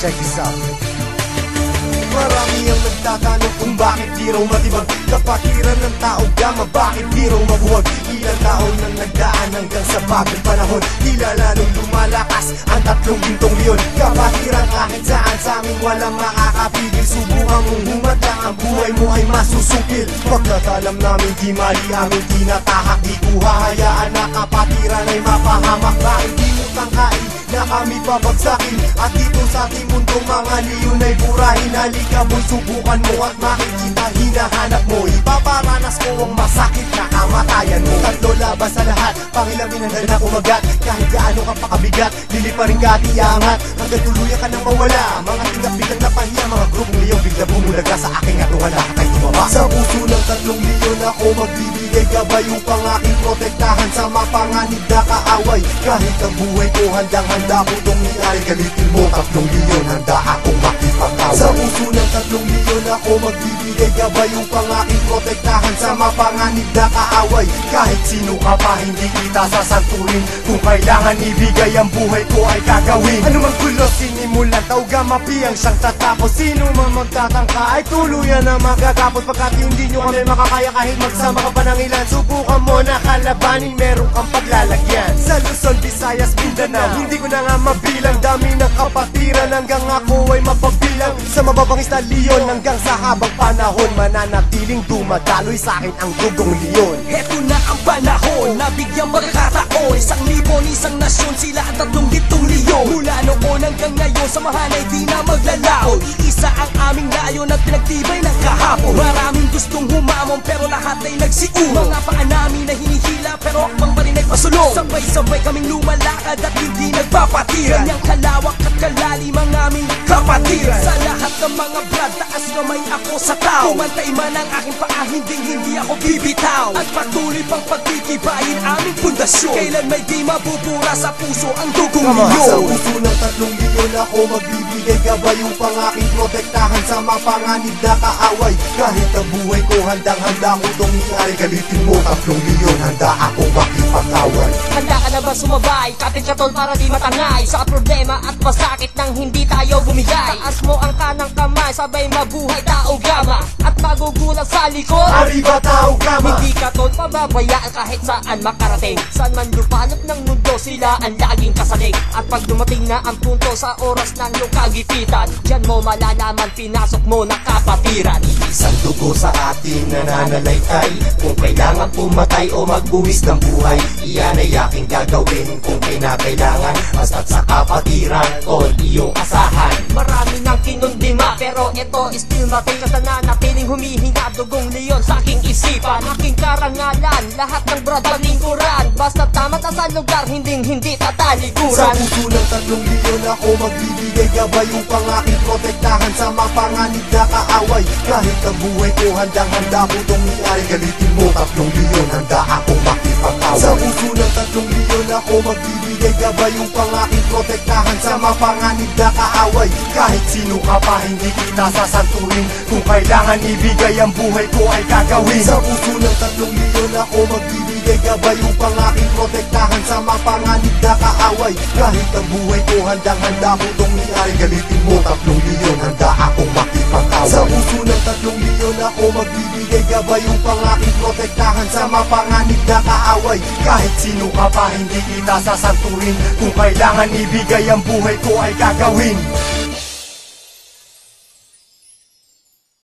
Check this out. Marami ang nagtatanong kung bakit di raw matibag kapatiran ng tao gama, bakit di raw mabuwag. Ilang taon nang nagdaan hanggang sa bagong panahon, tila lalong lumalakas ang 3 gintong leon. Kapatiran kahit saan sa amin walang makakapigil. Subukan mong humadlang, ang buhay mo ay masusupil. Pagkatalam namin di mali aming tinatahak, di ko hahayaan na kapatiran ay mapahamak. Bakit di mo tangkain na kami babagsakin? At dito sa ating mundong mga leon ay burahin. Halika boy, subukan mo at makikita hinahanap mo. Ipaparanas ko ang masakit na kamatayan mo. 3 labas sa lahat, pangilamin ang na umagat. Kahit gaano ka pakabigat, liliparin ka at iangat hanggang tuluyan ka nang mawala. Mga tingap-bigat na pahiya, mga grupong leon bigla bumulaga sa aking atuhan. Lahat ay tumaba. Sa puso ng 3 leon ako magbibigay gabay upang aking protektahan sa mapanganib na kaaway. Kahit ang buhay ko handang-handa ko itong iay. Galitin mo 3 leon, handa akong makipag-away. Sa puso ng 3 leon ako magbibigay gabay upang aking protektahan sa mapanganib na kaaway. Kahit sino ka pa hindi kita sasanturin, kung kailangan ibigay ang buhay ko ay gagawin. Ano mang gulo sinimulan, tauga mapiyang siyang tatapos. Sino man magtatangka ay tuluyan na magagapos. Pagkat hindi nyo kami makakaya kahit magsama ka pa ng ilan. Subukan mo na kalabanin, meron kang paglalagyan. Sa Luzon, Visayas, Mindanao, hindi ko na nga mabilang. Dami ng kapatiran hanggang ako ay mapabilang. Sa mababangis na leon hanggang sa habang panahon, mananatiling dumadaloy sa akin ang dugong leon. Heto na ang panahon, nabigyang pagkakataon. 1,000 nasyon, sila ang 3 gintong leon. Mula noon hanggang ngayon, samahan ay di na maglalaon. Iisa ang aming layon at pinagtibay ng kahapon. Maraming gustong humamon pero lahat ay nagsiuno. Mga paa namin na hinihila pero akmang pa rin ay pasulong. Sabay-sabay kaming lumalakad at hindi nagpapatiran. Ganyang kalawak at kalalim ang aming kapatiran. Sa lahat ng mga brad, taas kamay ako sa tao. Kumantay man ang aking paa, hindi ako bibitaw. At patuloy pang pagtitibayin aming pundasyon. Kailan may di mabubura sa puso ang dugong leon. Sa puso ng 3 leon ako magbibigay gabay upang aking protektahan sa mapanganib na kaaway. Kahit ang buhay ko handang-handa ko itong iay. Galitin mo 3 leon, handa akong makipag-away. Handa ka na ba sumabay? Kapit ka tol para di matangay sa problema at masakit nang hindi tayo bumigay. Taas mo ang kanang kamay, sabay mabuhay tao gama. At magugulang sa likod, arriba tao gama. hindi ka tol pababayaan kahit saan makarating. Saan man lupalop ng mundo, sila ang laging kasalig. At pag dumating na ang punto sa oras ng iyong kagipitan, diyan mo malalaman pinasok mo na kapatiran. Isang dugo sa atin nananalaytay. Kung kailangan pumatay o magbuwis ng buhay, iyan ay aking gagawin kung kinakailangan. Basta't sa kapatiran, tol, iyong asahan. Marami nang kinundima pero ito still mating. Kasi nanatiling humihinga dugong leon sa aking isipan. Aking karangalan, lahat ng brad palingkuran. Basta tama ta sa lugar, hindi tatalikuran. Sa puso ng 3 leon ako magbibigay gabay upang aking protektahan sa mapanganib na kaaway. Kahit ang buhay ko handang-handa ko itong iay. Galitin mo 3 leon, handa akong makipag-away. Sa puso ng 3 leon ako magbibigay gabay upang aking protektahan sa mapanganib na kaaway. Kahit sino ka pa hindi kita sasanturin, kung kailangan ibigay ang buhay ko ay gagawin. Sa puso ng 3 leon ako magbibigay gabay upang aking protektahan sa mapanganib na kaaway. Kahit ang buhay ko handang-handa ko itong iay. Galitin mo 3 leon, handa akong makipag-away. Sa puso ng 3 leon ako magbibigay gabay upang aking protektahan sa mapanganib na kaaway. Kahit sino ka pa hindi kita sasanturin, kung kailangan ibigay ang buhay ko ay gagawin.